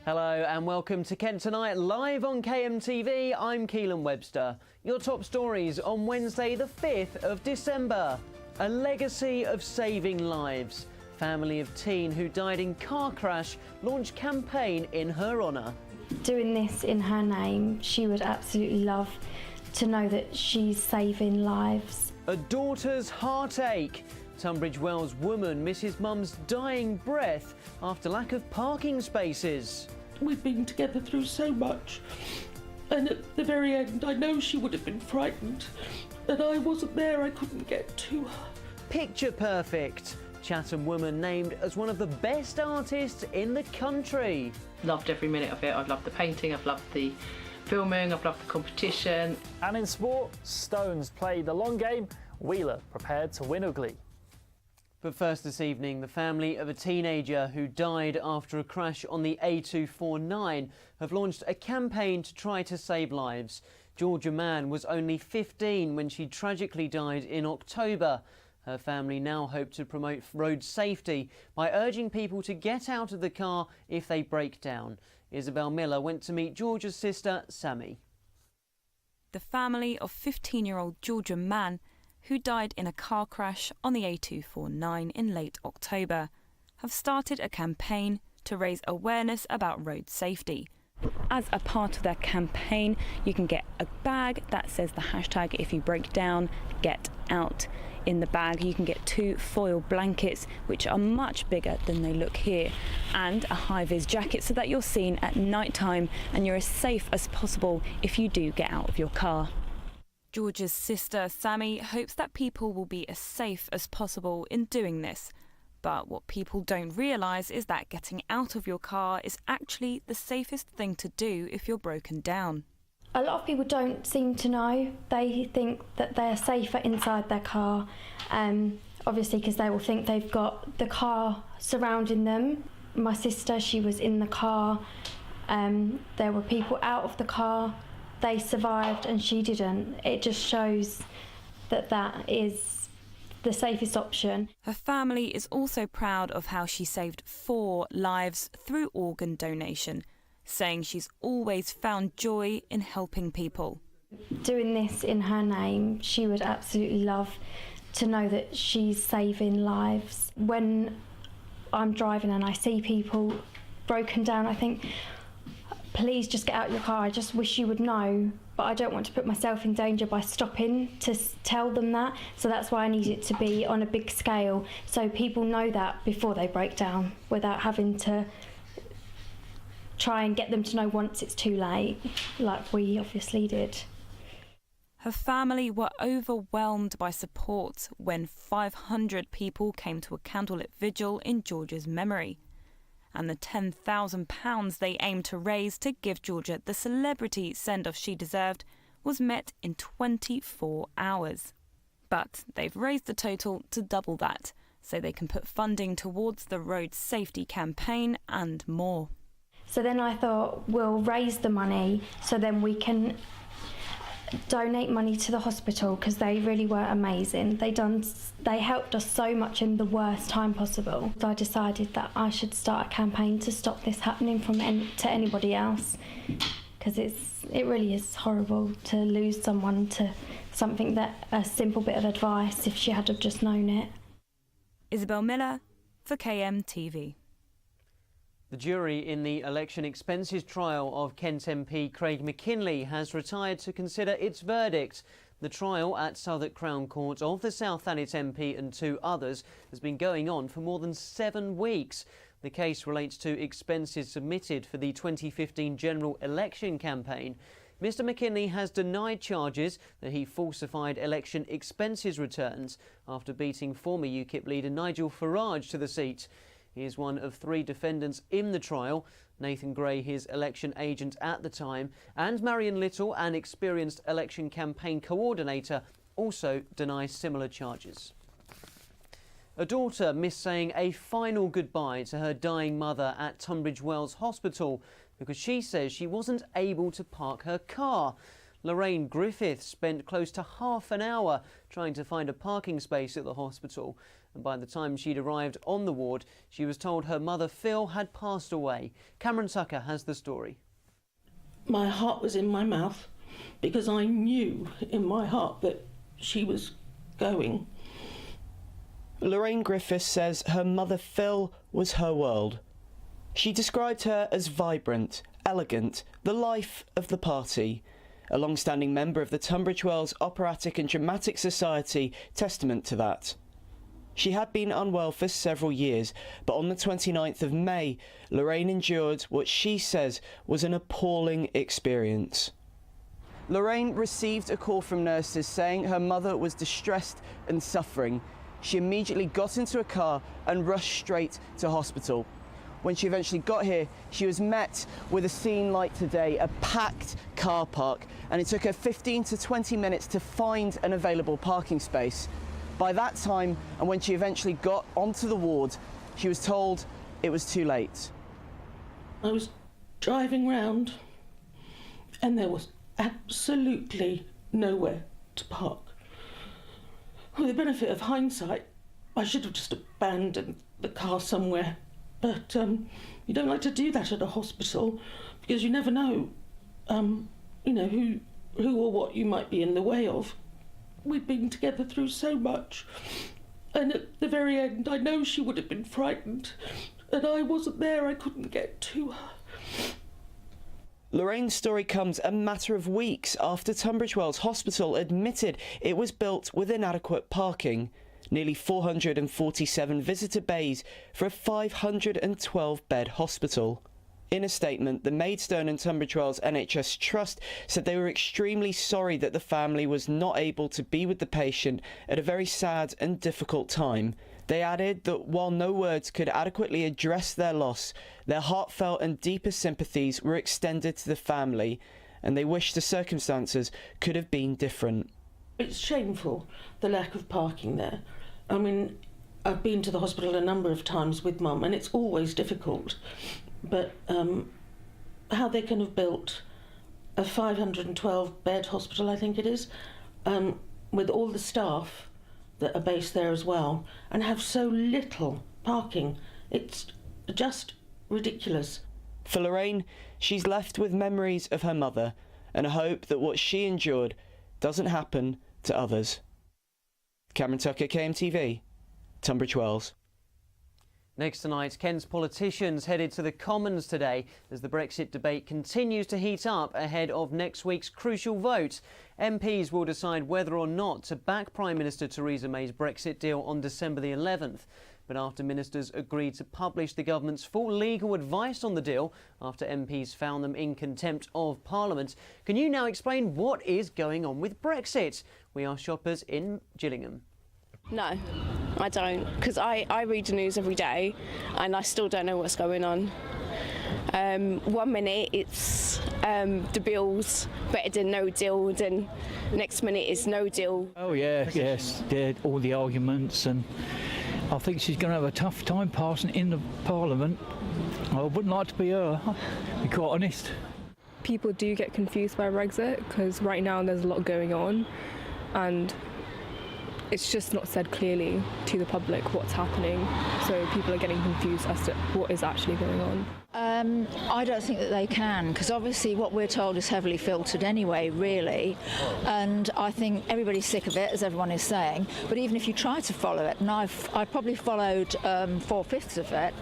Hello and welcome to Kent Tonight, live on KMTV. I'm Keelan Webster. Your top stories on Wednesday the 5th of December. A legacy of saving lives. Family of teen who died in car crash launch campaign in her honour. Doing this in her name, she would absolutely love to know that she's saving lives. A daughter's heartache. Tunbridge Wells woman misses mum's dying breath after lack of parking spaces. We've been together through so much, and at the very end I know she would have been frightened, and I wasn't there, I couldn't get to her. Picture perfect. Chatham woman named as one of the best artists in the country. Loved every minute of it. I've loved the painting, I've loved the filming, I've loved the competition. And in sport, Stones played the long game, Wheeler prepared to win ugly. But first this evening, the family of a teenager who died after a crash on the A249 have launched a campaign to try to save lives. Georgia Mann was only 15 when she tragically died in October. Her family now hope to promote road safety by urging people to get out of the car if they break down. Isabel Miller went to meet Georgia's sister, Sammy. The family of 15-year-old Georgia Mann, who died in a car crash on the A249 in late October, have started a campaign to raise awareness about road safety. As a part of their campaign, you can get a bag that says the hashtag "if you break down, get out." In the bag you can get 2 foil blankets, which are much bigger than they look here, and a high-vis jacket so that you're seen at night time and you're as safe as possible if you do get out of your car. Georgia's sister Sammy hopes that people will be as safe as possible in doing this. But what people don't realise is that getting out of your car is actually the safest thing to do if you're broken down. A lot of people don't seem to know. They think that they're safer inside their car, obviously because they will think they've got the car surrounding them. My sister, she was in the car. There were people out of the car. They survived and she didn't. It just shows that that is the safest option. Her family is also proud of how she saved 4 lives through organ donation, saying she's always found joy in helping people. Doing this in her name, she would absolutely love to know that she's saving lives. When I'm driving and I see people broken down, I think, please just get out of your car. I just wish you would know, but I don't want to put myself in danger by stopping to tell them that. So that's why I need it to be on a big scale, so people know that before they break down, without having to try and get them to know once it's too late, like we obviously did. Her family were overwhelmed by support when 500 people came to a candlelit vigil in Georgia's memory. And the £10,000 they aimed to raise to give Georgia the celebrity send-off she deserved was met in 24 hours. But they've raised the total to double that, so they can put funding towards the road safety campaign and more. So then I thought, we'll raise the money so then we can donate money to the hospital, because they really were amazing. They helped us so much in the worst time possible. So I decided that I should start a campaign to stop this happening to anybody else, because it really is horrible to lose someone to something that a simple bit of advice, if she had have just known it. Isabel Miller for KMTV. The jury in the election expenses trial of Kent MP Craig McKinley has retired to consider its verdict. The trial at Southwark Crown Court of the South Thanet MP and 2 others has been going on for more than 7 weeks. The case relates to expenses submitted for the 2015 general election campaign. Mr McKinley has denied charges that he falsified election expenses returns after beating former UKIP leader Nigel Farage to the seat. He is one of 3 defendants in the trial. Nathan Gray, his election agent at the time, and Marion Little, an experienced election campaign coordinator, also deny similar charges. A daughter missed saying a final goodbye to her dying mother at Tunbridge Wells Hospital because she says she wasn't able to park her car. Lorraine Griffith spent close to half an hour trying to find a parking space at the hospital. And by the time she'd arrived on the ward, she was told her mother Phil had passed away. Cameron Tucker has the story. My heart was in my mouth because I knew in my heart that she was going. Lorraine Griffith says her mother Phil was her world. She described her as vibrant, elegant, the life of the party. A long-standing member of the Tunbridge Wells Operatic and Dramatic Society, testament to that. She had been unwell for several years, but on the 29th of May, Lorraine endured what she says was an appalling experience. Lorraine received a call from nurses saying her mother was distressed and suffering. She immediately got into a car and rushed straight to hospital. When she eventually got here, she was met with a scene like today, a packed car park, and it took her 15 to 20 minutes to find an available parking space. By that time, and when she eventually got onto the ward, she was told it was too late. I was driving round and there was absolutely nowhere to park. With the benefit of hindsight, I should have just abandoned the car somewhere. But you don't like to do that at a hospital because you never know, who or what you might be in the way of. We'd been together through so much, and at the very end, I know she would have been frightened, and I wasn't there. I couldn't get to her. Lorraine's story comes a matter of weeks after Tunbridge Wells Hospital admitted it was built with inadequate parking. Nearly 447 visitor bays for a 512-bed hospital. In a statement, the Maidstone and Tunbridge Wells NHS Trust said they were extremely sorry that the family was not able to be with the patient at a very sad and difficult time. They added that while no words could adequately address their loss, their heartfelt and deepest sympathies were extended to the family, and they wish the circumstances could have been different. It's shameful, the lack of parking there. I mean, I've been to the hospital a number of times with Mum, and it's always difficult. But how they can have built a 512-bed hospital, I think it is, with all the staff that are based there as well, and have so little parking. It's just ridiculous. For Lorraine, she's left with memories of her mother and a hope that what she endured doesn't happen to others. Cameron Tucker, KMTV, Tunbridge Wells. Next tonight, Kent's politicians headed to the Commons today as the Brexit debate continues to heat up ahead of next week's crucial vote. MPs will decide whether or not to back Prime Minister Theresa May's Brexit deal on December the 11th. But after ministers agreed to publish the government's full legal advice on the deal, after MPs found them in contempt of Parliament, can you now explain what is going on with Brexit? We asked shoppers in Gillingham. No, I don't, because I read the news every day and I still don't know what's going on. 1 minute it's the bill's better than no deal, then next minute it's no deal. Oh yeah, yes, all the arguments, and I think she's going to have a tough time passing in the Parliament. I wouldn't like to be her, to be quite honest. People do get confused by Brexit because right now there's a lot going on and it's just not said clearly to the public what's happening, so people are getting confused as to what is actually going on. I don't think that they can, because obviously what we're told is heavily filtered anyway, really, and I think everybody's sick of it, as everyone is saying, but even if you try to follow it, and I've probably followed 4/5 of it,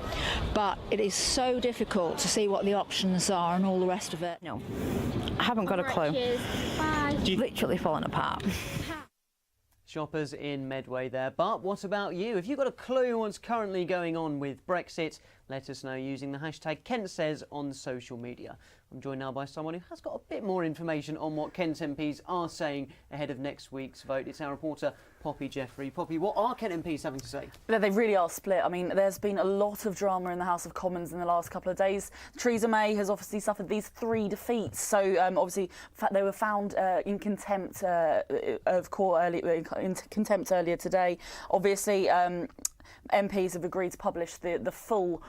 but it is so difficult to see what the options are and all the rest of it. No, I haven't got a clue. Bye. Literally falling apart. Shoppers in Medway there. But what about you? Have you got a clue what's currently going on with Brexit? Let us know using the hashtag KentSays on social media. I'm joined now by someone who has got a bit more information on what Kent MPs are saying ahead of next week's vote. It's our reporter, Poppy Jeffrey. Poppy, what are Kent MPs having to say? They really are split. I mean, there's been a lot of drama in the House of Commons in the last couple of days. Theresa May has obviously suffered these 3 defeats. So, obviously, they were found in contempt of court in contempt earlier today. Obviously, MPs have agreed to publish the full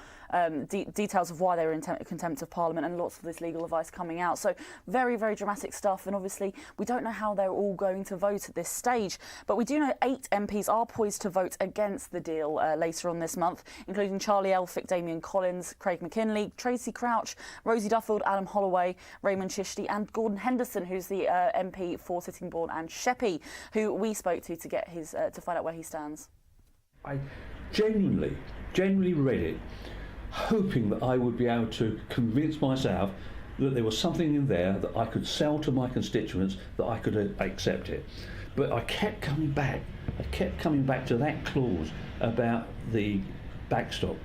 details of why they were in contempt of Parliament, and lots of this legal advice coming out. So very, very dramatic stuff, and obviously we don't know how they're all going to vote at this stage, but we do know 8 MPs are poised to vote against the deal later on this month, including Charlie Elphicke, Damian Collins, Craig McKinley, Tracy Crouch, Rosie Duffield, Adam Holloway, Raymond Chishti and Gordon Henderson, who's the MP for Sittingbourne and Sheppey, who we spoke to get his to find out where he stands. I genuinely read it hoping that I would be able to convince myself that there was something in there that I could sell to my constituents, that I could accept it. But I kept coming back to that clause about the backstop,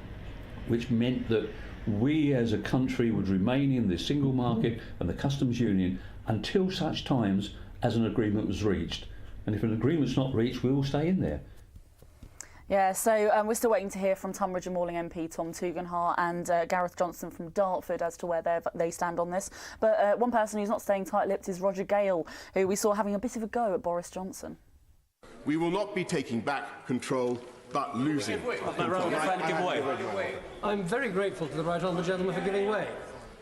which meant that we as a country would remain in the single market and the customs union until such times as an agreement was reached. And if an agreement's not reached, we will stay in there. Yeah, so we're still waiting to hear from Tunbridge and Malling MP Tom Tugendhat and Gareth Johnson from Dartford as to where they stand on this. But one person who's not staying tight-lipped is Roger Gale, who we saw having a bit of a go at Boris Johnson. We will not be taking back control, but losing control. I'm very grateful to the right honourable gentleman for giving way.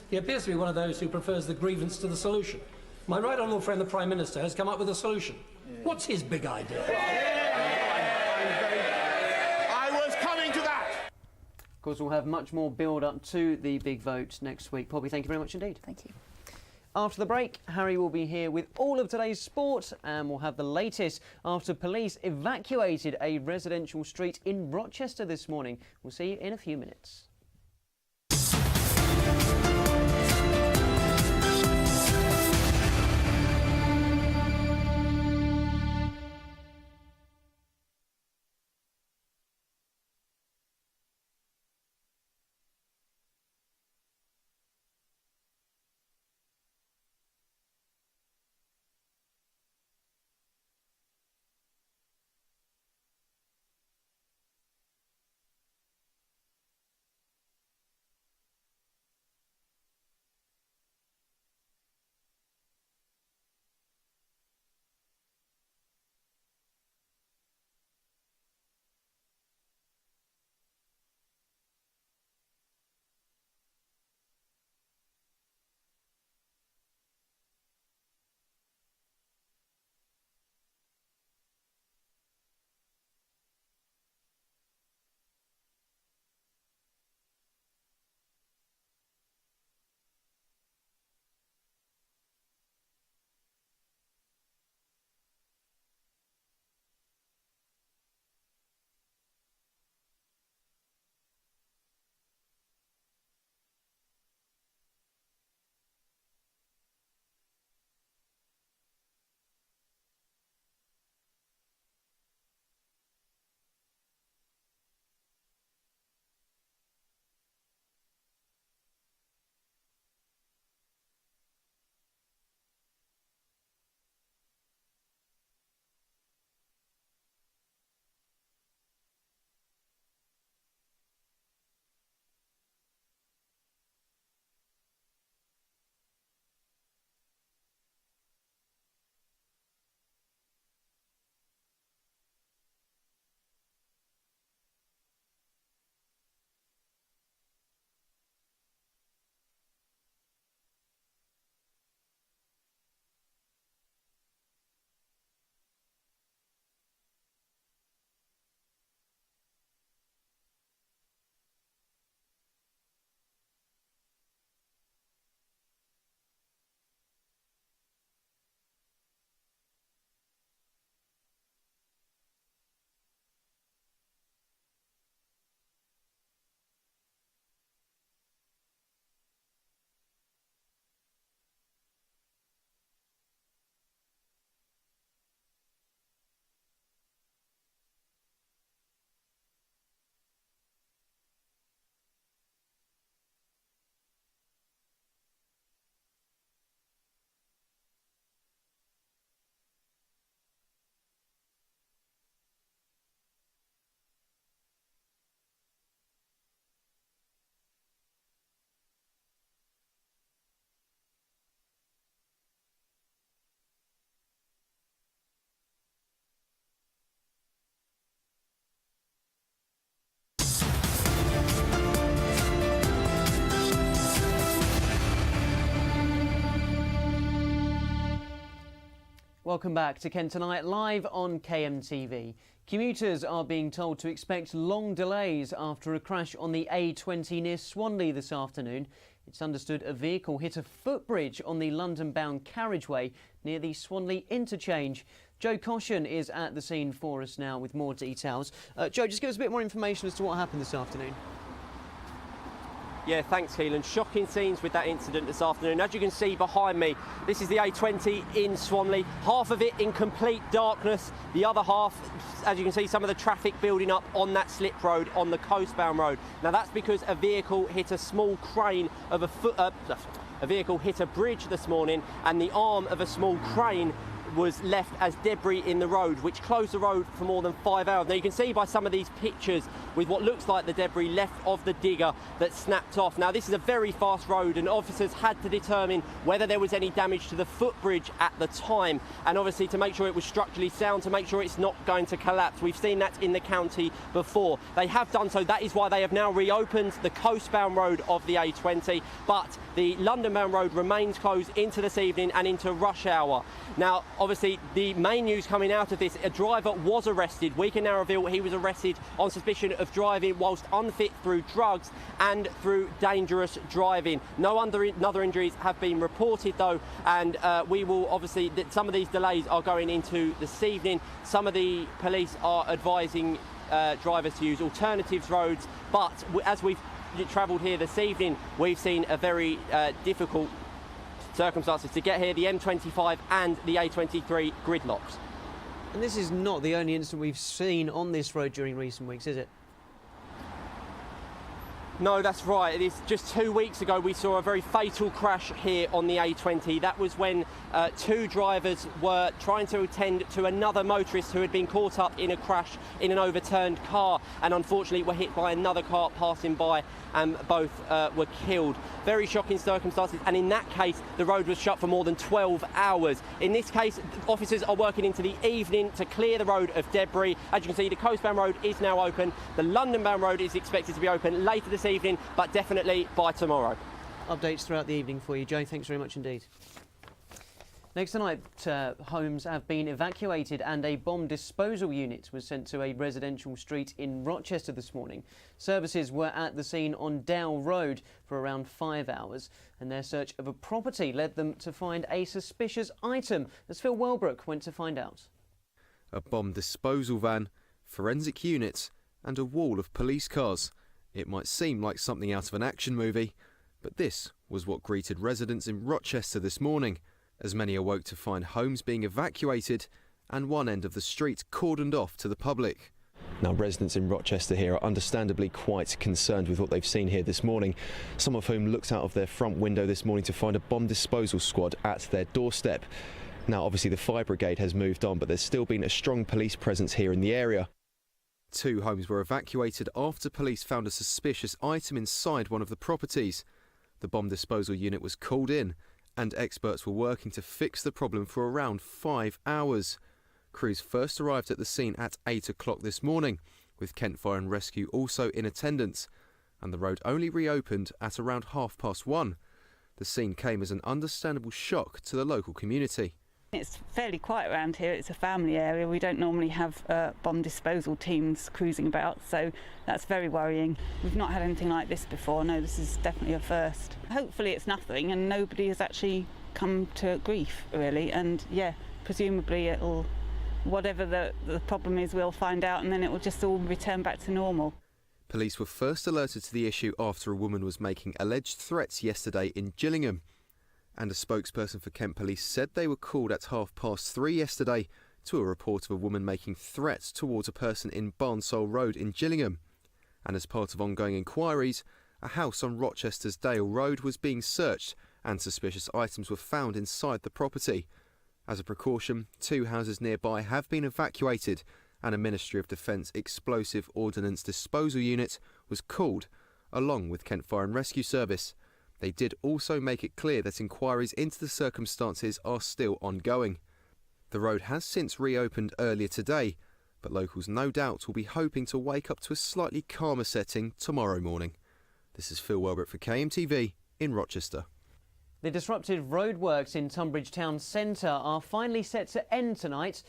He appears to be one of those who prefers the grievance to the solution. My right honourable friend, the Prime Minister, has come up with a solution. What's his big idea? Of course, we'll have much more build-up to the big vote next week. Poppy, thank you very much indeed. Thank you. After the break, Harry will be here with all of today's sport, and we'll have the latest after police evacuated a residential street in Rochester this morning. We'll see you in a few minutes. Welcome back to KentOnline, live on KMTV. Commuters are being told to expect long delays after a crash on the A20 near Swanley this afternoon. It's understood a vehicle hit a footbridge on the London-bound carriageway near the Swanley interchange. Joe Caution is at the scene for us now with more details. Joe, just give us a bit more information as to what happened this afternoon. Yeah, thanks, Keelan. Shocking scenes with that incident this afternoon. As you can see behind me, this is the A20 in Swanley. Half of it in complete darkness. The other half, as you can see, some of the traffic building up on that slip road, on the coastbound road. Now, that's because a vehicle hit a small crane of a vehicle hit a bridge this morning, and the arm of a small crane was left as debris in the road, which closed the road for more than 5 hours. Now you can see by some of these pictures with what looks like the debris left of the digger that snapped off. Now this is a very fast road and officers had to determine whether there was any damage to the footbridge at the time, and obviously to make sure it was structurally sound, to make sure it's not going to collapse. We've seen that in the county before. They have done so. That is why they have now reopened the coastbound road of the A20, but the London-bound road remains closed into this evening and into rush hour. Now, obviously, the main news coming out of this, a driver was arrested. We can now reveal he was arrested on suspicion of driving whilst unfit through drugs and through dangerous driving. No other injuries have been reported, though, and we will obviously, some of these delays are going into this evening. Some of the police are advising drivers to use alternatives roads, but as we've travelled here this evening, we've seen a very difficult circumstances to get here, the M25 and the A23 gridlocks. And this is not the only incident we've seen on this road during recent weeks, is it? No, that's right. It is just 2 weeks ago we saw a very fatal crash here on the A20. That was when two drivers were trying to attend to another motorist who had been caught up in a crash in an overturned car and unfortunately were hit by another car passing by, and both were killed. Very shocking circumstances, and in that case the road was shut for more than 12 hours. In this case, officers are working into the evening to clear the road of debris. As you can see, the coastbound road is now open. The London-bound road is expected to be open later this evening, but definitely by tomorrow. Updates throughout the evening for you, Joe. Thanks very much indeed. Next tonight, homes have been evacuated and a bomb disposal unit was sent to a residential street in Rochester this morning. Services were at the scene on Dale Road for around 5 hours, and their search of a property led them to find a suspicious item, as Phil Welbrook went to find out. A bomb disposal van, forensic units and a wall of police cars. It might seem like something out of an action movie, but this was what greeted residents in Rochester this morning, as many awoke to find homes being evacuated and one end of the street cordoned off to the public. Now, residents in Rochester here are understandably quite concerned with what they've seen here this morning, some of whom looked out of their front window this morning to find a bomb disposal squad at their doorstep. Now, obviously the fire brigade has moved on, but there's still been a strong police presence here in the area. 2 homes were evacuated after police found a suspicious item inside one of the properties. The bomb disposal unit was called in, and experts were working to fix the problem for around 5 hours. Crews first arrived at the scene at 8 o'clock this morning, with Kent Fire and Rescue also in attendance, and the road only reopened at around 1:30. The scene came as an understandable shock to the local community. It's fairly quiet around here. It's a family area. We don't normally have bomb disposal teams cruising about, so that's very worrying. We've not had anything like this before. No, this is definitely a first. Hopefully it's nothing and nobody has actually come to grief, really, and yeah, presumably it'll, whatever the problem is, we'll find out and then it will just all return back to normal. Police were first alerted to the issue after a woman was making alleged threats yesterday in Gillingham. And a spokesperson for Kent Police said they were called at 3:30 yesterday to a report of a woman making threats towards a person in Barnsole Road in Gillingham. And as part of ongoing inquiries, a house on Rochester's Dale Road was being searched and suspicious items were found inside the property. As a precaution, 2 houses nearby have been evacuated and a Ministry of Defence explosive ordnance disposal unit was called, along with Kent Fire and Rescue Service. They did also make it clear that inquiries into the circumstances are still ongoing. The road has since reopened earlier today, but locals no doubt will be hoping to wake up to a slightly calmer setting tomorrow morning. This is Phil Welbrook for KMTV in Rochester. The disrupted roadworks in Tunbridge Town Centre are finally set to end tonight.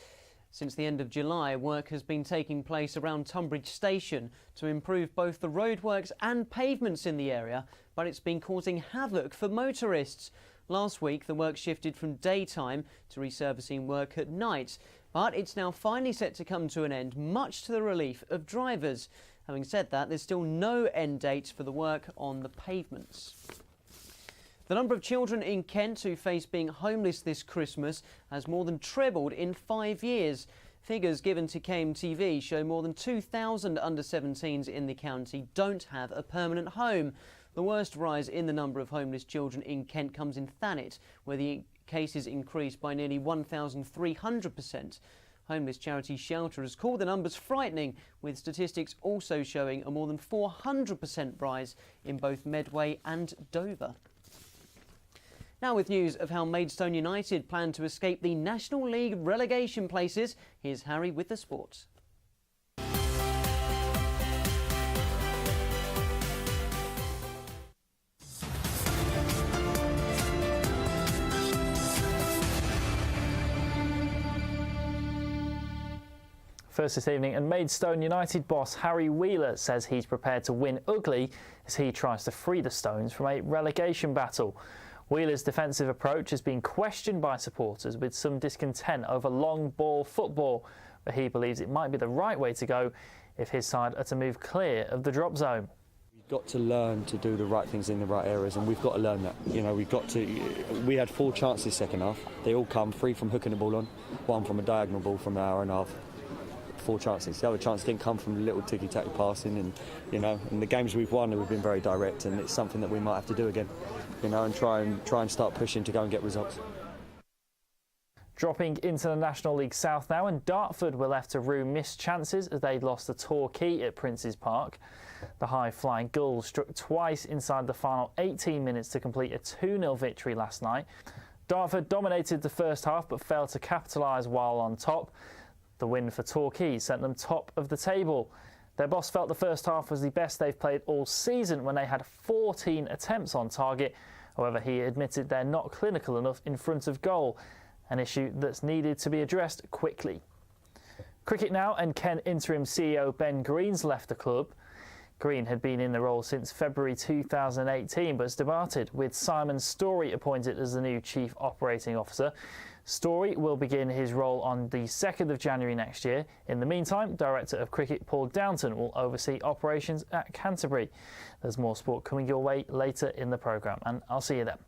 Since the end of July, work has been taking place around Tunbridge Station to improve both the roadworks and pavements in the area, but it's been causing havoc for motorists. Last week, the work shifted from daytime to resurfacing work at night, but it's now finally set to come to an end, much to the relief of drivers. Having said that, there's still no end date for the work on the pavements. The number of children in Kent who face being homeless this Christmas has more than trebled in 5 years. Figures given to KMTV show more than 2,000 under-17s in the county don't have a permanent home. The worst rise in the number of homeless children in Kent comes in Thanet, where the cases increased by nearly 1,300%. Homeless charity Shelter has called the numbers frightening, with statistics also showing a more than 400% rise in both Medway and Dover. Now with news of how Maidstone United plan to escape the National League relegation places, here's Harry with the sports. First this evening, and Maidstone United boss Harry Wheeler says he's prepared to win ugly as he tries to free the Stones from a relegation battle. Wheeler's defensive approach has been questioned by supporters with some discontent over long ball football, but he believes it might be the right way to go if his side are to move clear of the drop zone. We've got to learn to do the right things in the right areas, and we've got to learn that. You know, we had 4 chances second half. They all come, 3 from hooking the ball on, 1 from a diagonal ball from an hour and a half. 4 chances. The other chance didn't come from little ticky-tacky passing, and in the games we've won, we've been very direct, and it's something that we might have to do again, and try and start pushing to go and get results. Dropping into the National League South now, and Dartford were left to rue missed chances as they lost to Torquay at Prince's Park. The high-flying Gulls struck twice inside the final 18 minutes to complete a 2-0 victory last night. Dartford dominated the first half but failed to capitalise while on top. The win for Torquay sent them top of the table. Their boss felt the first half was the best they've played all season when they had 14 attempts on target. However, he admitted they're not clinical enough in front of goal, an issue that's needed to be addressed quickly. Cricket now, and Kent interim CEO Ben Green's left the club. Green had been in the role since February 2018 but has departed, with Simon Storey appointed as the new Chief Operating Officer. Storey will begin his role on the 2nd of January next year. In the meantime, Director of Cricket Paul Downton will oversee operations at Canterbury. There's more sport coming your way later in the programme, and I'll see you then.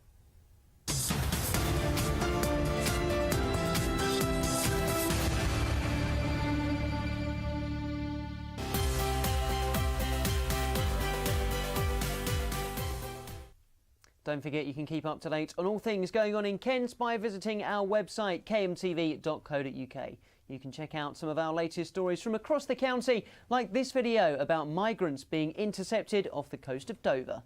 Don't forget you can keep up to date on all things going on in Kent by visiting our website kmtv.co.uk. You can check out some of our latest stories from across the county, like this video about migrants being intercepted off the coast of Dover.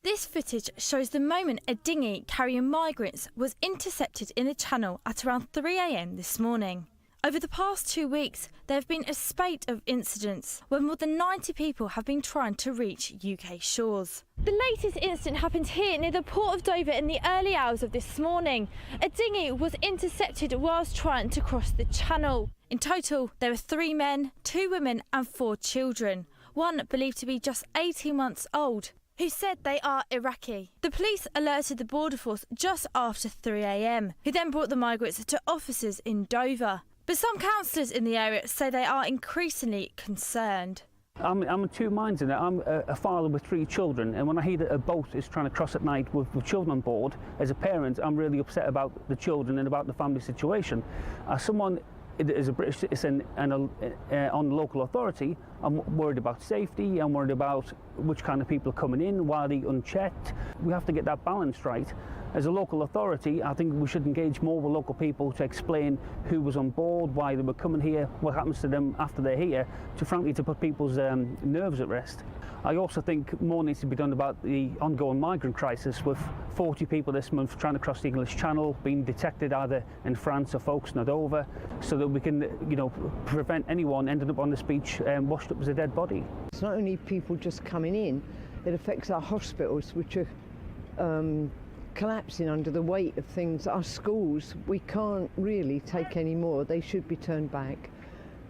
This footage shows the moment a dinghy carrying migrants was intercepted in the channel at around 3 a.m. this morning. Over the past 2 weeks, there have been a spate of incidents where more than 90 people have been trying to reach UK shores. The latest incident happened here near the Port of Dover in the early hours of this morning. A dinghy was intercepted whilst trying to cross the channel. In total, there were 3 men, 2 women and 4 children, one believed to be just 18 months old, who said they are Iraqi. The police alerted the border force just after 3 a.m, who then brought the migrants to officers in Dover. But some councillors in the area say they are increasingly concerned. I'm in 2 minds in it. I'm a father with 3 children, and when I hear that a boat is trying to cross at night with children on board, as a parent, I'm really upset about the children and about the family situation. As someone as a British citizen and on the local authority, I'm worried about safety, I'm worried about which kind of people are coming in, why are they unchecked. We have to get that balance right. As a local authority, I think we should engage more with local people to explain who was on board, why they were coming here, what happens to them after they're here, frankly to put people's nerves at rest. I also think more needs to be done about the ongoing migrant crisis, with 40 people this month trying to cross the English Channel, being detected either in France or Folkestone or Dover, so that we can, prevent anyone ending up on this beach washed up as a dead body. It's not only people just coming in, It affects our hospitals, which are collapsing under the weight of things. Our schools, we can't really take any more. They should be turned back.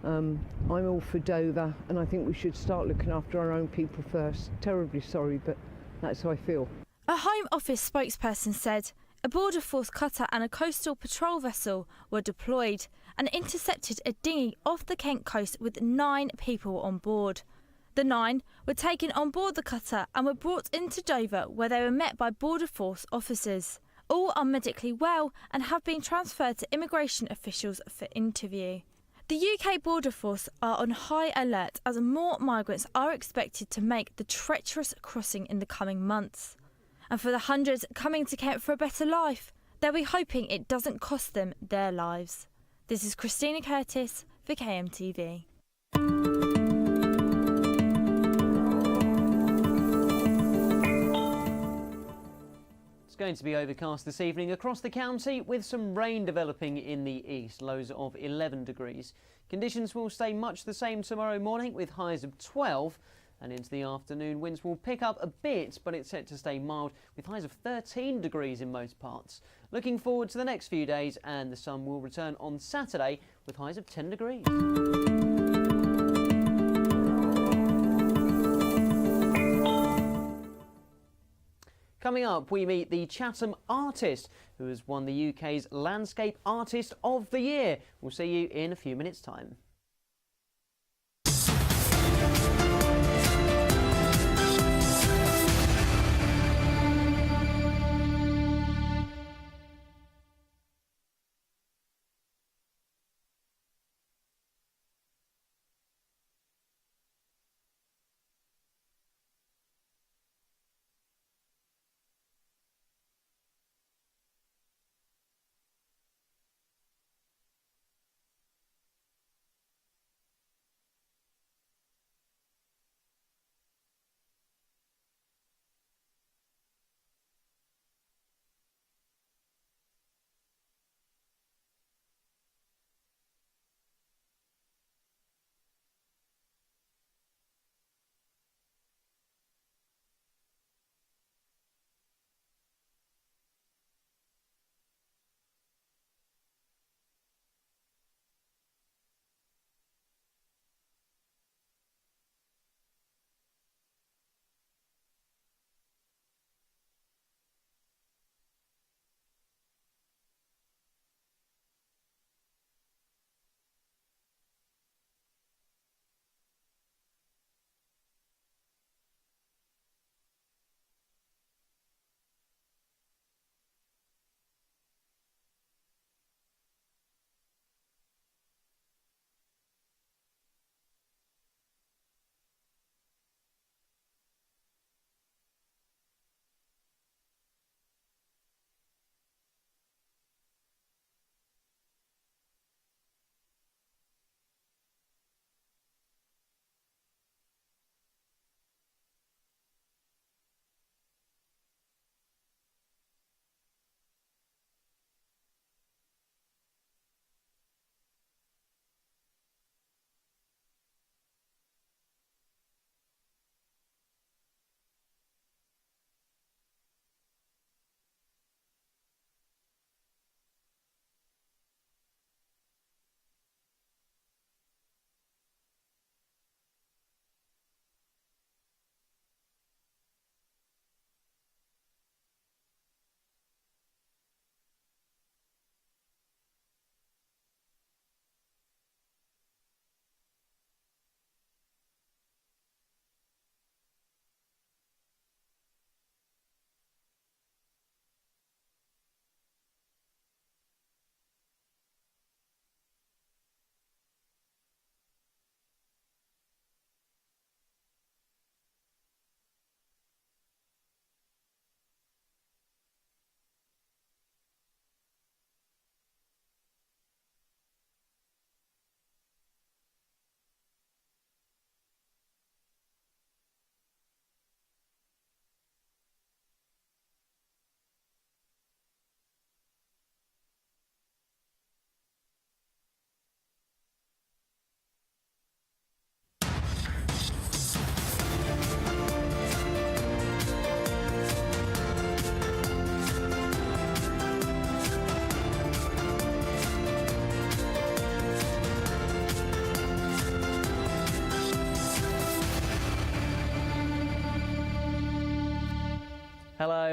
I'm all for Dover, and I think we should start looking after our own people first. Terribly sorry, but that's how I feel. A Home Office spokesperson said a Border Force cutter and a coastal patrol vessel were deployed and intercepted a dinghy off the Kent coast with 9 people on board. The 9 were taken on board the cutter and were brought into Dover, where they were met by Border Force officers. All are medically well and have been transferred to immigration officials for interview. The UK Border Force are on high alert as more migrants are expected to make the treacherous crossing in the coming months. And for the hundreds coming to Kent for a better life, they'll be hoping it doesn't cost them their lives. This is Christina Curtis for KMTV. It's going to be overcast this evening across the county with some rain developing in the east, lows of 11 degrees. Conditions will stay much the same tomorrow morning with highs of 12. And into the afternoon, winds will pick up a bit, but it's set to stay mild with highs of 13 degrees in most parts. Looking forward to the next few days, and the sun will return on Saturday with highs of 10 degrees. Coming up, we meet the Chatham artist who has won the UK's Landscape Artist of the Year. We'll see you in a few minutes' time.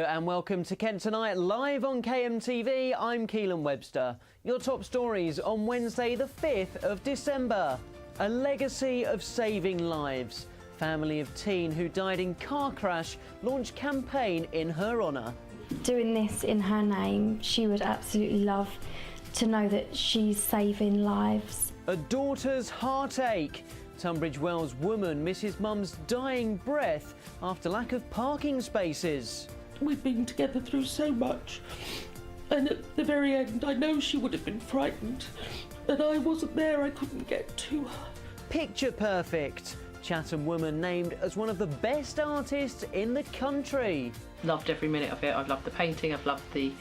and welcome to Kent Tonight, live on KMTV. I'm Keelan Webster. Your top stories on Wednesday the 5th of December. A legacy of saving lives. Family of teen who died in car crash launched campaign in her honour. Doing this in her name, she would absolutely love to know that she's saving lives. A daughter's heartache. Tunbridge Wells woman misses mum's dying breath after lack of parking spaces. We've been together through so much, and at the very end I know she would have been frightened, and I wasn't there, I couldn't get to her. Picture perfect. Chatham woman named as one of the best artists in the country. Loved every minute of it. I've loved the painting, I've loved the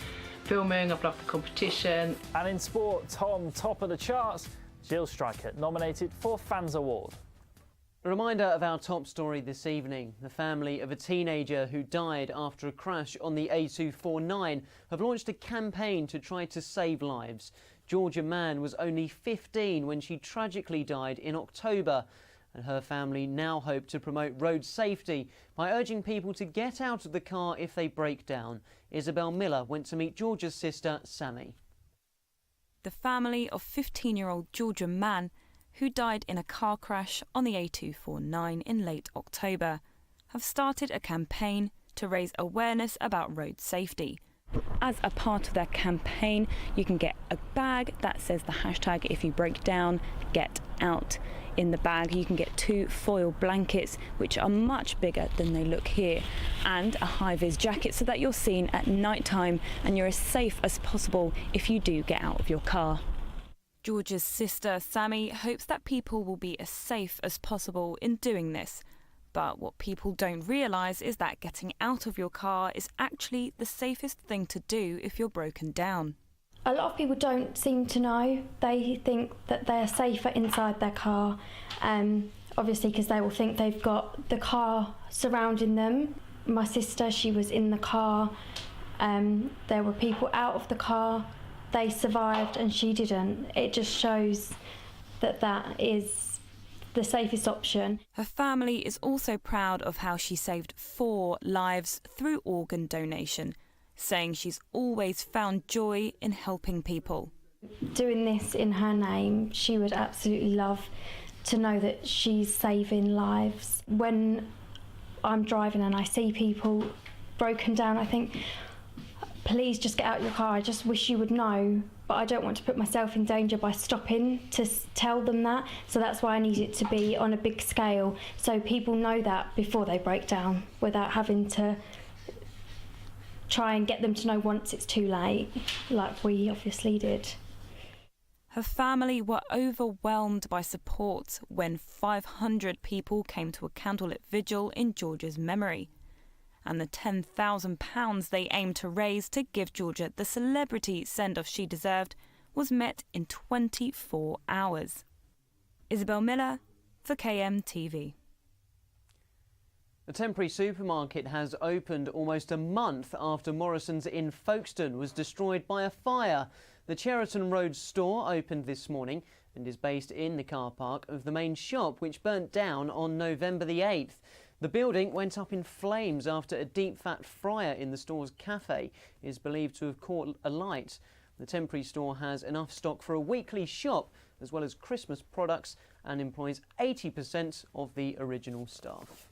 filming, I've loved the competition. And in sport, top of the charts, Jill Striker nominated for Fans Award. A reminder of our top story this evening. The family of a teenager who died after a crash on the A249 have launched a campaign to try to save lives. Georgia Mann was only 15 when she tragically died in October, and her family now hope to promote road safety by urging people to get out of the car if they break down. Isabel Miller went to meet Georgia's sister, Sammy. The family of 15-year-old Georgia Mann, who died in a car crash on the A249 in late October, have started a campaign to raise awareness about road safety. As a part of their campaign, you can get a bag that says the hashtag "if you break down, get out." In the bag you can get 2 foil blankets, which are much bigger than they look here, and a high-vis jacket so that you're seen at night time and you're as safe as possible if you do get out of your car. Georgia's sister, Sammy, hopes that people will be as safe as possible in doing this. But what people don't realise is that getting out of your car is actually the safest thing to do if you're broken down. A lot of people don't seem to know. They think that they're safer inside their car, obviously because they will think they've got the car surrounding them. My sister, she was in the car. There were people out of the car. They survived and she didn't. It just shows that that is the safest option. Her family is also proud of how she saved 4 lives through organ donation, saying she's always found joy in helping people. Doing this in her name, she would absolutely love to know that she's saving lives. When I'm driving and I see people broken down, I think, please just get out of your car. I just wish you would know, but I don't want to put myself in danger by stopping to tell them that. So that's why I need it to be on a big scale, so people know that before they break down, without having to try and get them to know once it's too late, like we obviously did. Her family were overwhelmed by support when 500 people came to a candlelit vigil in Georgia's memory. And the £10,000 they aimed to raise to give Georgia the celebrity send-off she deserved was met in 24 hours. Isabel Miller for KMTV. A temporary supermarket has opened almost a month after Morrison's in Folkestone was destroyed by a fire. The Cheriton Road store opened this morning and is based in the car park of the main shop, which burnt down on November the 8th. The building went up in flames after a deep-fat fryer in the store's cafe is believed to have caught alight. The temporary store has enough stock for a weekly shop, as well as Christmas products, and employs 80% of the original staff.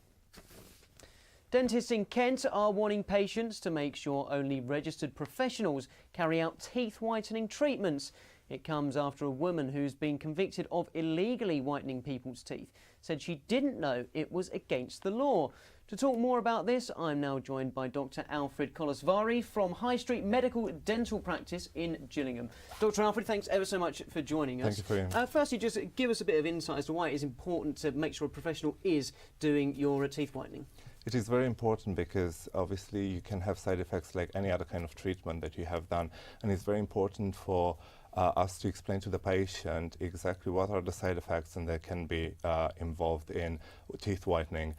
Dentists in Kent are warning patients to make sure only registered professionals carry out teeth whitening treatments. It comes after a woman who's been convicted of illegally whitening people's teeth said she didn't know it was against the law. To talk more about this, I'm now joined by Dr. Alfred Kolasvari from High Street Medical Dental Practice in Gillingham. Dr. Alfred, thanks ever so much for joining us. Thank you for having me. Firstly, just give us a bit of insight as to why it is important to make sure a professional is doing your teeth whitening. It is very important because obviously you can have side effects like any other kind of treatment that you have done, and it's very important for us to explain to the patient exactly what are the side effects and they can be involved in teeth whitening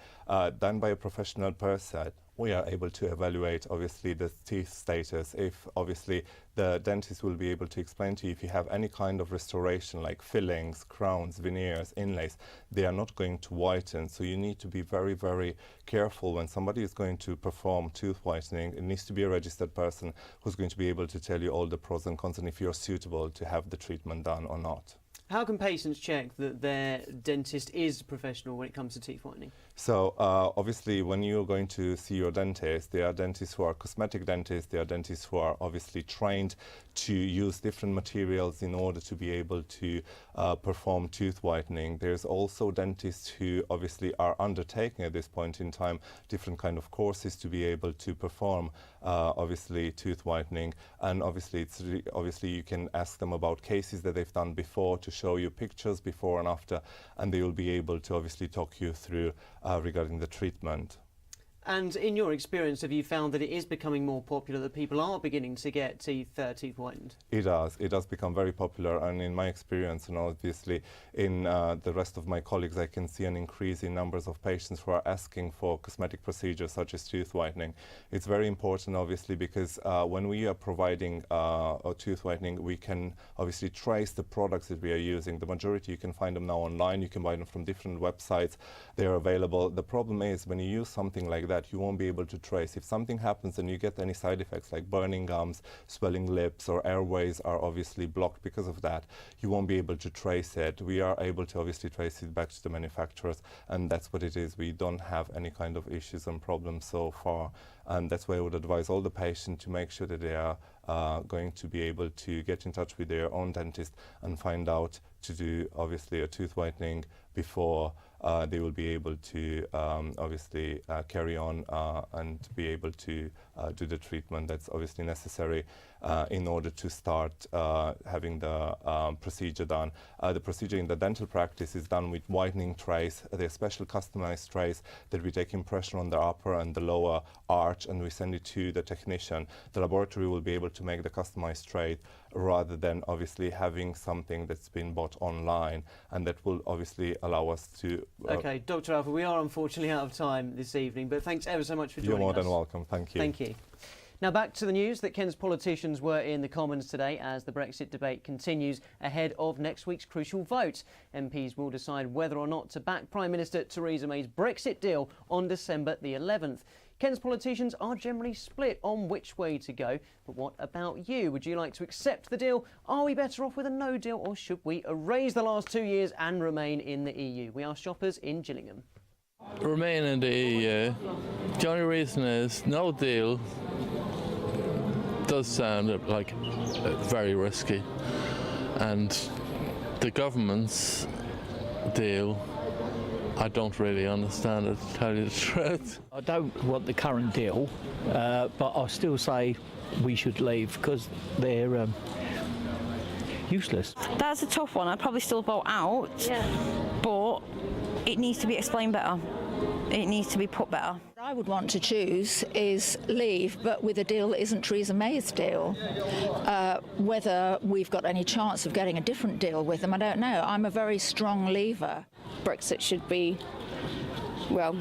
done by a professional person we are able to evaluate obviously the teeth status. If obviously the dentist will be able to explain to you if you have any kind of restoration like fillings, crowns, veneers, inlays, they are not going to whiten. So you need to be very, very careful when somebody is going to perform tooth whitening. It needs to be a registered person who's going to be able to tell you all the pros and cons and if you're suitable to have the treatment done or not. How can patients check that their dentist is professional when it comes to teeth whitening? So obviously when you're going to see your dentist, there are dentists who are cosmetic dentists, there are dentists who are obviously trained to use different materials in order to be able to perform tooth whitening. There's also dentists who obviously are undertaking at this point in time different kind of courses to be able to perform obviously tooth whitening, and obviously obviously you can ask them about cases that they've done before to show you pictures before and after, and they will be able to obviously talk you through regarding the treatment. And in your experience, have you found that it is becoming more popular, that people are beginning to get teeth whitened? It does become very popular, and in my experience, and obviously in the rest of my colleagues, I can see an increase in numbers of patients who are asking for cosmetic procedures such as tooth whitening. It's very important, obviously, because when we are providing a tooth whitening, we can obviously trace the products that we are using. The majority, you can find them now online, you can buy them from different websites, they're available. The problem is when you use something like that, you won't be able to trace. If something happens and you get any side effects like burning gums, swelling lips, or airways are obviously blocked because of that, you won't be able to trace it. We are able to obviously trace it back to the manufacturers, and that's what it is. We don't have any kind of issues and problems so far, and that's why I would advise all the patients to make sure that they are going to be able to get in touch with their own dentist and find out to do obviously a tooth whitening before they will be able to obviously carry on and be able to do the treatment that's obviously necessary in order to start having the procedure done. The procedure in the dental practice is done with whitening trays. They're special customized trays that we take impression on the upper and the lower arch, and we send it to the technician. The laboratory will be able to make the customized tray rather than obviously having something that's been bought online, and that will obviously allow us to... OK, Dr. Alpha, we are unfortunately out of time this evening, but thanks ever so much for joining us. You're more than welcome, thank you. Thank you. Now back to the news that Kent's politicians were in the Commons today as the Brexit debate continues ahead of next week's crucial vote. MPs will decide whether or not to back Prime Minister Theresa May's Brexit deal on December the 11th. Kent's politicians are generally split on which way to go, but what about you? Would you like to accept the deal? Are we better off with a no deal, or should we erase the last 2 years and remain in the EU? We asked shoppers in Gillingham. Remain in the EU. The only reason is no deal does sound like very risky, and the government's deal, I don't really understand it, to tell you the truth. I don't want the current deal, but I still say we should leave because they're useless. That's a tough one. I'd probably still vote out, but it needs to be explained better. It needs to be put better. What I would want to choose is leave, but with a deal that isn't Theresa May's deal. Whether we've got any chance of getting a different deal with them, I don't know. I'm a very strong leaver. Brexit should be, well,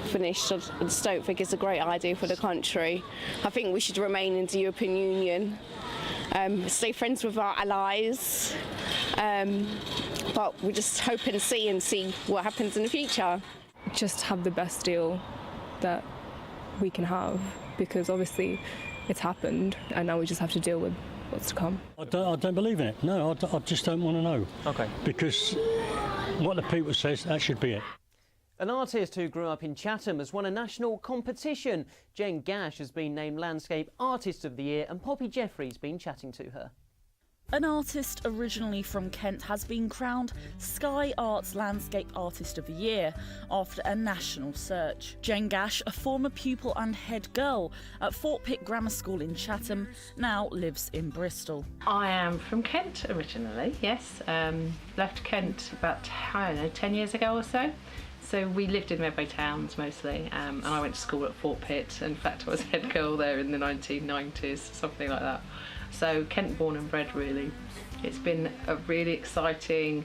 finished. I just don't think it's a great idea for the country. I think we should remain in the European Union, stay friends with our allies, but we just hope and see what happens in the future. Just have the best deal that we can have, because obviously it's happened and now we just have to deal with what's to come. I don't believe in it. No, I just don't want to know. OK. Because what the people says, that should be it. An artist who grew up in Chatham has won a national competition. Jen Gash has been named Landscape Artist of the Year, and Poppy Jeffrey's been chatting to her. An artist originally from Kent has been crowned Sky Arts Landscape Artist of the Year after a national search. Jen Gash, a former pupil and head girl at Fort Pitt Grammar School in Chatham, now lives in Bristol. I am from Kent originally, yes. Left Kent about, 10 years ago or so. So we lived in Medway Towns mostly, and I went to school at Fort Pitt. In fact, I was head girl there in the 1990s, something like that. So Kent born and bred, really. It's been a really exciting,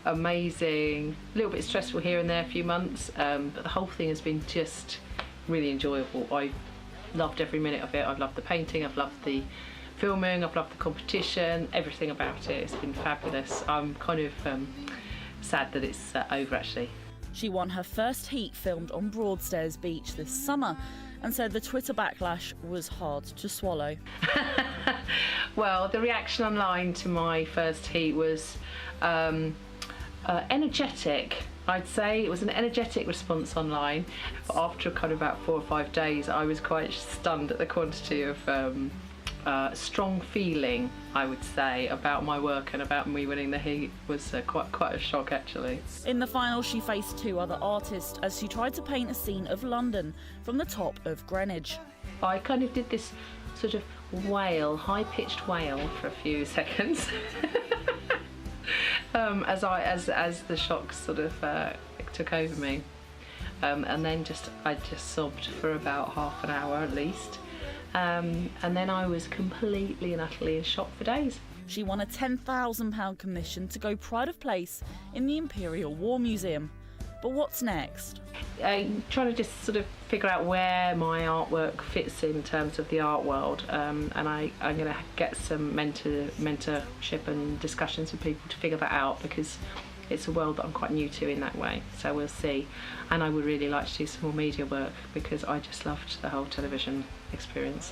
amazing, a little bit stressful here and there a few months, but the whole thing has been just really enjoyable. I loved every minute of it. I've loved the painting, I've loved the filming, I've loved the competition, everything about it. It's been fabulous. I'm kind of sad that it's over actually. She won her first heat filmed on Broadstairs Beach this summer and said the Twitter backlash was hard to swallow. Well, the reaction online to my first heat was energetic. I'd say it was an energetic response online. But after kind of about 4 or 5 days, I was quite stunned at the quantity of strong feeling, I would say, about my work and about me winning the heat. Was quite a shock actually. In the final, she faced 2 other artists as she tried to paint a scene of London from the top of Greenwich. I kind of did this sort of wail, high-pitched wail for a few seconds. As the shock sort of took over me, and then I just sobbed for about half an hour at least, and then I was completely and utterly in shock for days. She won a £10,000 commission to go pride of place in the Imperial War Museum. But what's next? Trying to just sort of figure out where my artwork fits in terms of the art world, and I'm going to get some mentorship and discussions with people to figure that out, because it's a world that I'm quite new to in that way, so we'll see. And I would really like to do some more media work because I just loved the whole television experience.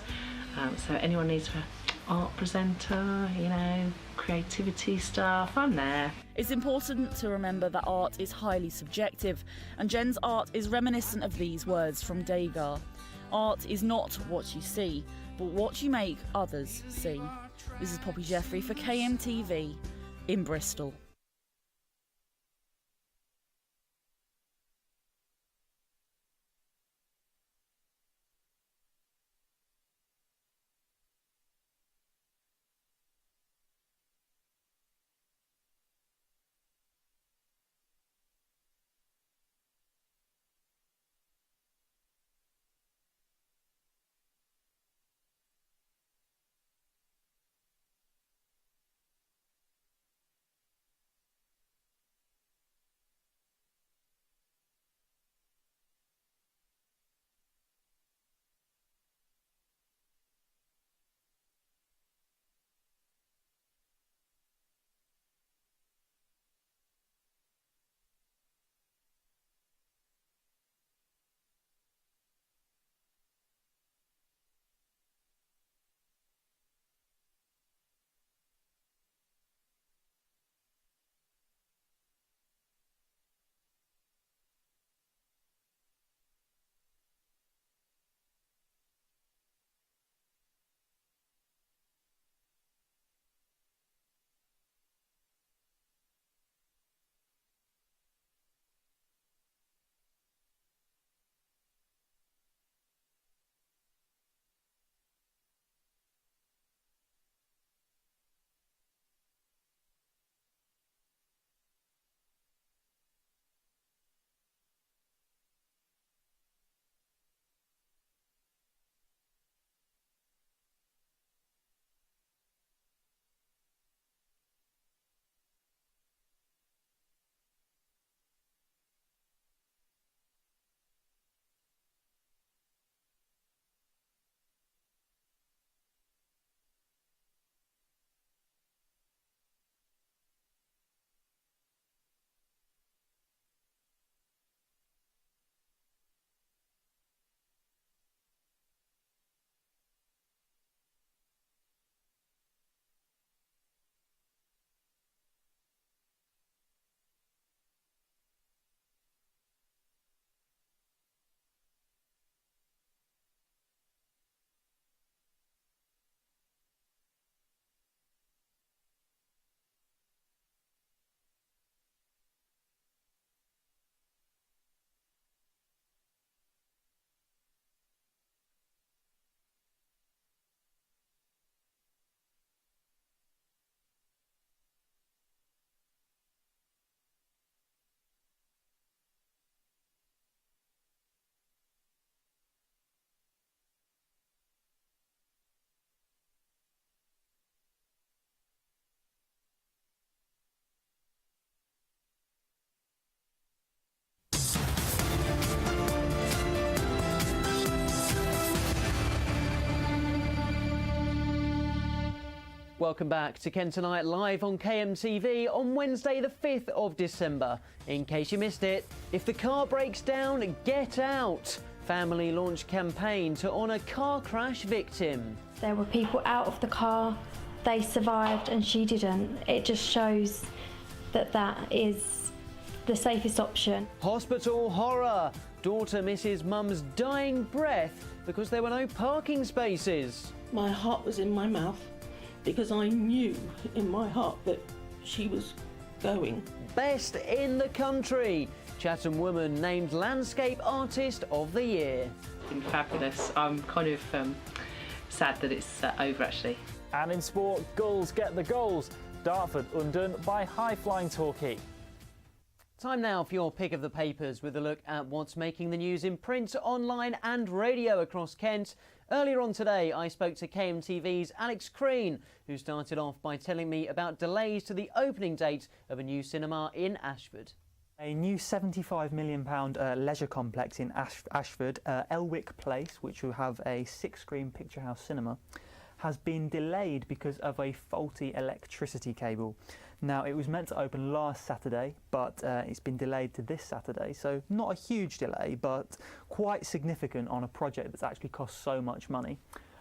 So anyone needs an art presenter, you know, creativity stuff, I'm there. It's important to remember that art is highly subjective, and Jen's art is reminiscent of these words from Degas. Art is not what you see, but what you make others see. This is Poppy Jeffrey for KMTV in Bristol. Welcome back to KentOnline live on KMTV on Wednesday the 5th of December. In case you missed it, if the car breaks down, get out. Family launched campaign to honour car crash victim. There were people out of the car, they survived and she didn't. It just shows that that is the safest option. Hospital horror. Daughter misses mum's dying breath because there were no parking spaces. My heart was in my mouth because I knew in my heart that she was going. Best in the country. Chatham woman named Landscape Artist of the Year. It's been fabulous. I'm kind of sad that it's over actually. And in sport, Gulls get the goals. Dartford undone by high-flying Torquay. Time now for your pick of the papers with a look at what's making the news in print, online and radio across Kent. Earlier on today, I spoke to KMTV's Alex Crean, who started off by telling me about delays to the opening date of a new cinema in Ashford. A new £75 million leisure complex in Ashford, Elwick Place, which will have a 6-screen picture house cinema, has been delayed because of a faulty electricity cable. Now, it was meant to open last Saturday, but it's been delayed to this Saturday, so not a huge delay, but quite significant on a project that's actually cost so much money.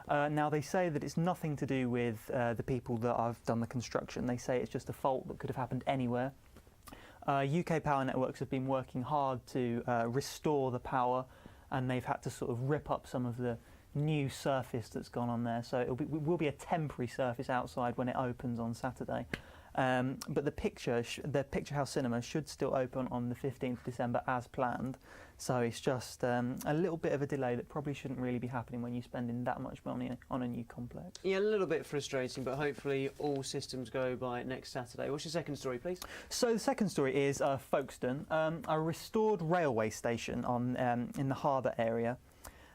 Now, they say that it's nothing to do with the people that have done the construction. They say it's just a fault that could have happened anywhere. UK Power Networks have been working hard to restore the power, and they've had to sort of rip up some of the new surface that's gone on there, so it will be a temporary surface outside when it opens on Saturday. But the picture house cinema should still open on the 15th of December as planned, so it's just a little bit of a delay that probably shouldn't really be happening when you're spending that much money on a new complex. Yeah, a little bit frustrating, but hopefully all systems go by next Saturday. What's your second story, please? So the second story is Folkestone, a restored railway station in the harbour area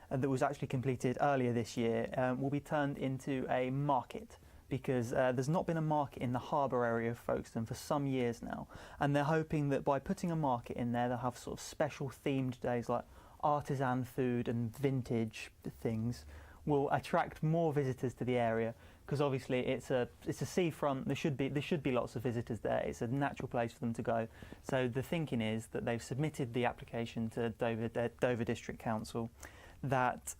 that was actually completed earlier this year, will be turned into a market, because there's not been a market in the harbour area of Folkestone for some years now, and they're hoping that by putting a market in there, they'll have sort of special themed days like artisan food and vintage things, will attract more visitors to the area, because obviously it's a seafront. There should be lots of visitors there. It's a natural place for them to go. So the thinking is that they've submitted the application to Dover District Council, that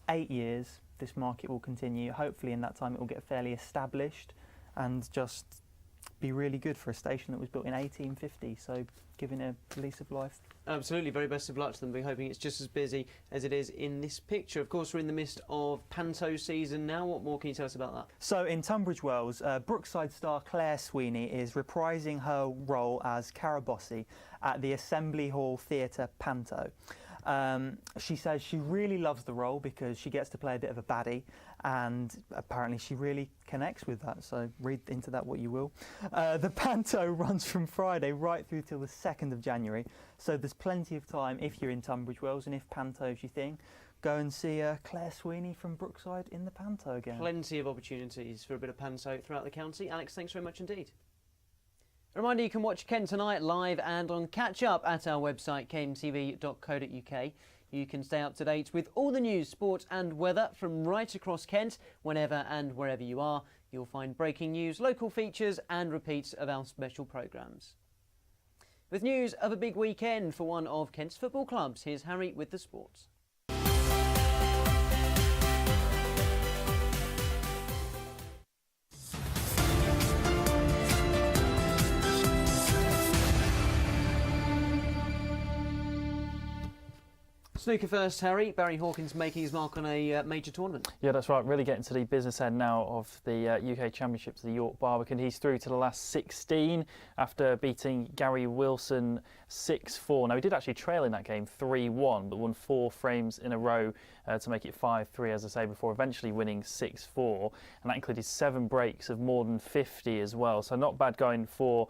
8 years this market will continue. Hopefully in that time it will get fairly established and just be really good for a station that was built in 1850, so giving a lease of life. Absolutely, very best of luck to them. We're hoping it's just as busy as it is in this picture. Of course, we're in the midst of panto season now. What more can you tell us about that? So in Tunbridge Wells, Brookside star Claire Sweeney is reprising her role as Carabosse at the Assembly Hall Theatre panto. She says she really loves the role because she gets to play a bit of a baddie, and apparently she really connects with that, so read into that what you will. The panto runs from Friday right through till the 2nd of January, so there's plenty of time if you're in Tunbridge Wells and if panto's your thing. Go and see Claire Sweeney from Brookside in the panto again. Plenty of opportunities for a bit of panto throughout the county. Alex, thanks very much indeed. A reminder, you can watch KentOnline live and on catch-up at our website, kmtv.co.uk. You can stay up to date with all the news, sport and weather from right across Kent. Whenever and wherever you are, you'll find breaking news, local features and repeats of our special programmes. With news of a big weekend for one of Kent's football clubs, here's Harry with the sports. Snooker first, Harry. Barry Hawkins making his mark on a major tournament. Yeah, that's right. Really getting to the business end now of the UK Championships, the York Barbican. He's through to the last 16 after beating Gary Wilson 6-4. Now, he did actually trail in that game 3-1, but won 4 frames in a row to make it 5-3, as I say, before eventually winning 6-4. And that included 7 breaks of more than 50 as well. So not bad going for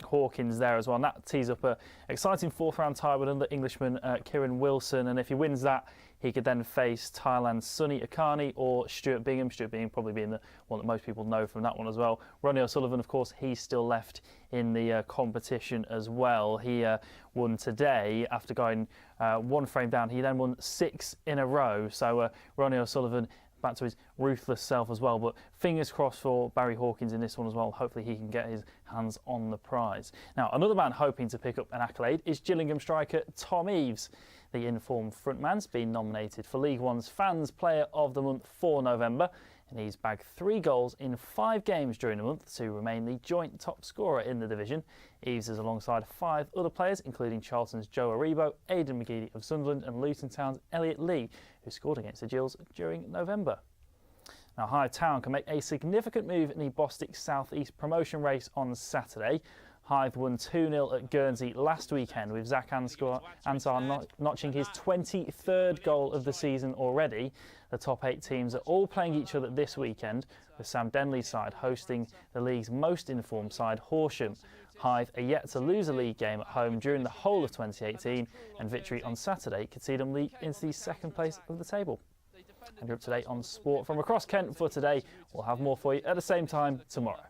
Hawkins there as well. And that tees up an exciting 4th-round tie with another Englishman, Kieran Wilson. And if he wins that, he could then face Thailand's Sunny Akani or Stuart Bingham. Stuart Bingham probably being the one that most people know from that one as well. Ronnie O'Sullivan, of course, he's still left in the competition as well. He won today after going 1 frame down. He then won 6 in a row. So Ronnie O'Sullivan back to his ruthless self as well. But fingers crossed for Barry Hawkins in this one as well. Hopefully he can get his hands on the prize. Now, another man hoping to pick up an accolade is Gillingham striker Tom Eaves. The informed frontman's been nominated for League One's Fans Player of the Month for November, and he's bagged 3 goals in 5 games during the month to remain the joint top scorer in the division. Eaves is alongside 5 other players, including Charlton's Joe Aribo, Aidan McGeady of Sunderland and Luton Town's Elliot Lee, who scored against the Gills during November. Now, Hythe Town can make a significant move in the Bostik South East promotion race on Saturday. Hythe won 2-0 at Guernsey last weekend, with Zach Ansar notching his 23rd goal of the season already. The top 8 teams are all playing each other this weekend, with Sam Denley's side hosting the league's most informed side, Horsham. Hythe are yet to lose a league game at home during the whole of 2018, and victory on Saturday could see them leap into the 2nd place of the table. And you're up to date on sport from across Kent for today. We'll have more for you at the same time tomorrow.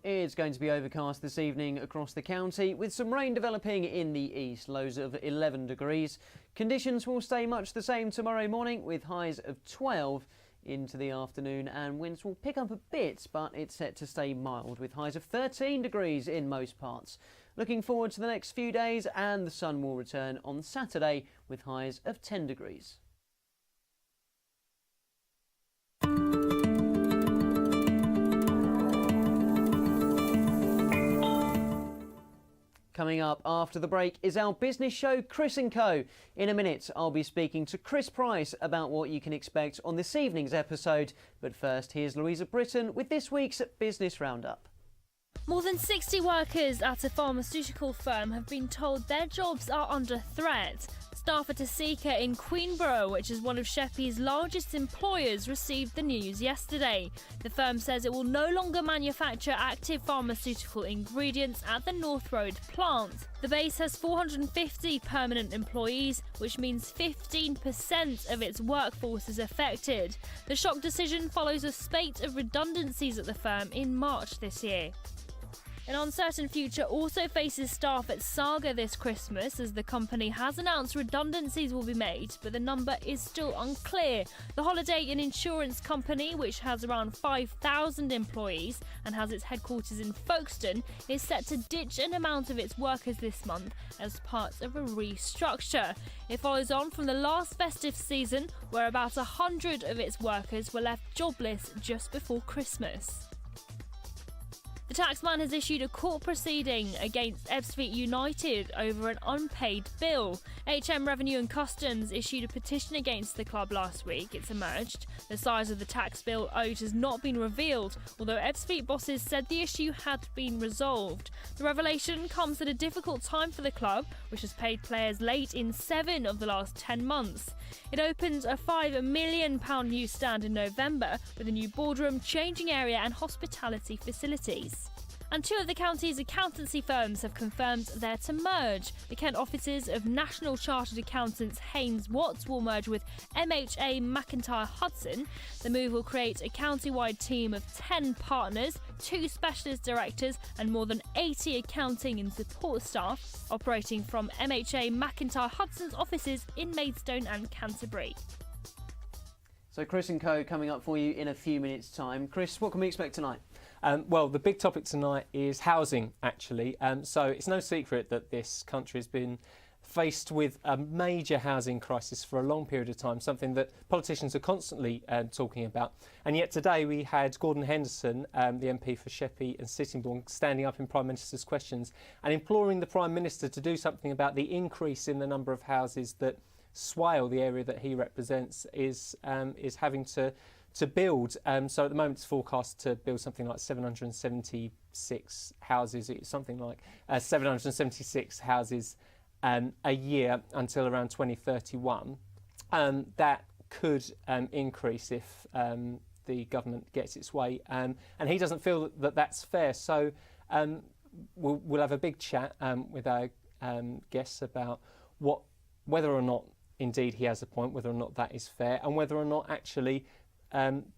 It's going to be overcast this evening across the county, with some rain developing in the east, lows of 11 degrees. Conditions will stay much the same tomorrow morning, with highs of 12 into the afternoon, and winds will pick up a bit, but it's set to stay mild, with highs of 13 degrees in most parts. Looking forward to the next few days, and the sun will return on Saturday with highs of 10 degrees. Coming up after the break is our business show, Chris & Co. In a minute, I'll be speaking to Chris Price about what you can expect on this evening's episode. But first, here's Louisa Britton with this week's Business Roundup. More than 60 workers at a pharmaceutical firm have been told their jobs are under threat. Staff at a seeker in Queenborough, which is one of Sheppey's largest employers, received the news yesterday. The firm says it will no longer manufacture active pharmaceutical ingredients at the North Road plant. The base has 450 permanent employees, which means 15% of its workforce is affected. The shock decision follows a spate of redundancies at the firm in March this year. An uncertain future also faces staff at Saga this Christmas, as the company has announced redundancies will be made, but the number is still unclear. The holiday and insurance company, which has around 5,000 employees and has its headquarters in Folkestone, is set to ditch an amount of its workers this month as part of a restructure. It follows on from the last festive season, where about 100 of its workers were left jobless just before Christmas. The taxman has issued a court proceeding against Ebbsfleet United over an unpaid bill. HM Revenue and Customs issued a petition against the club last week, it's emerged. The size of the tax bill owed has not been revealed, although Ebbsfleet bosses said the issue had been resolved. The revelation comes at a difficult time for the club, which has paid players late in 7 of the last 10 months. It opened a £5 million new stand in November, with a new boardroom, changing area and hospitality facilities. And 2 of the county's accountancy firms have confirmed they're to merge. The Kent offices of National Chartered Accountants Haynes Watts will merge with MHA McIntyre Hudson. The move will create a county-wide team of 10 partners, 2 specialist directors and more than 80 accounting and support staff operating from MHA McIntyre Hudson's offices in Maidstone and Canterbury. So Chris & Co. coming up for you in a few minutes' time. Chris, what can we expect tonight? Well, the big topic tonight is housing, actually. So it's no secret that this country has been faced with a major housing crisis for a long period of time, something that politicians are constantly talking about. And yet today we had Gordon Henderson, the MP for Sheppey and Sittingbourne, standing up in Prime Minister's questions and imploring the Prime Minister to do something about the increase in the number of houses that Swale, the area that he represents, is having to build. So at the moment it's forecast to build something like 776 houses. It's something like 776 houses a year until around 2031. That could increase if the government gets its way. And he doesn't feel that that's fair. So we'll have a big chat with our guests about whether or not indeed he has a point, whether or not that is fair, and whether or not actually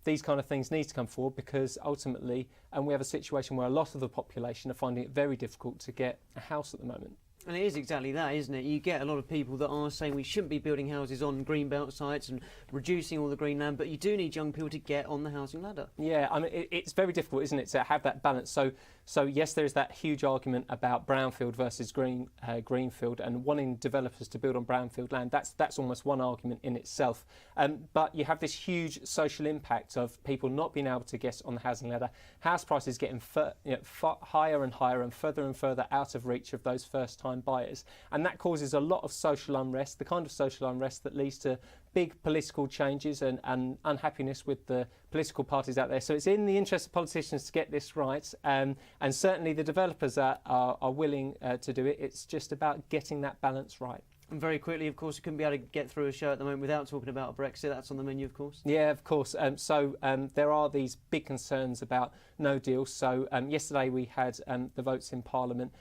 these kind of things need to come forward, because ultimately we have a situation where a lot of the population are finding it very difficult to get a house at the moment. And it is exactly that, isn't it? You get a lot of people that are saying we shouldn't be building houses on greenbelt sites and reducing all the green land, but you do need young people to get on the housing ladder. Yeah, I mean, it's very difficult, isn't it, to have that balance. So yes, there is that huge argument about brownfield versus greenfield, and wanting developers to build on brownfield land. That's almost one argument in itself. But you have this huge social impact of people not being able to get on the housing ladder, house prices getting higher and higher and further out of reach of those first-time buyers, and that causes a lot of social unrest, the kind of social unrest that leads to big political changes and unhappiness with the political parties out there. So it's in the interest of politicians to get this right, and certainly the developers are willing to do it. It's just about getting that balance right. And very quickly, of course, you couldn't be able to get through a show at the moment without talking about Brexit. That's on the menu, of course. Yeah, of course. So there are these big concerns about no deal. So yesterday we had the votes in Parliament,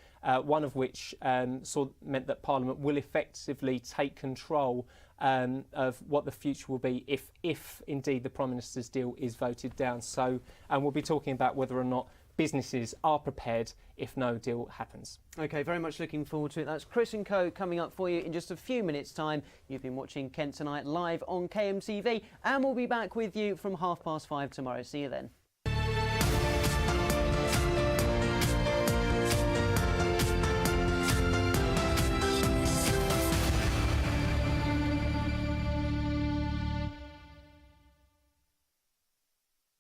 one of which meant that Parliament will effectively take control of what the future will be if indeed the Prime Minister's deal is voted down. So we'll be talking about whether or not businesses are prepared if no deal happens. OK, very much looking forward to it. That's Chris and Co coming up for you in just a few minutes' time. You've been watching Kent Tonight live on KMTV, and we'll be back with you from 5:30 tomorrow. See you then.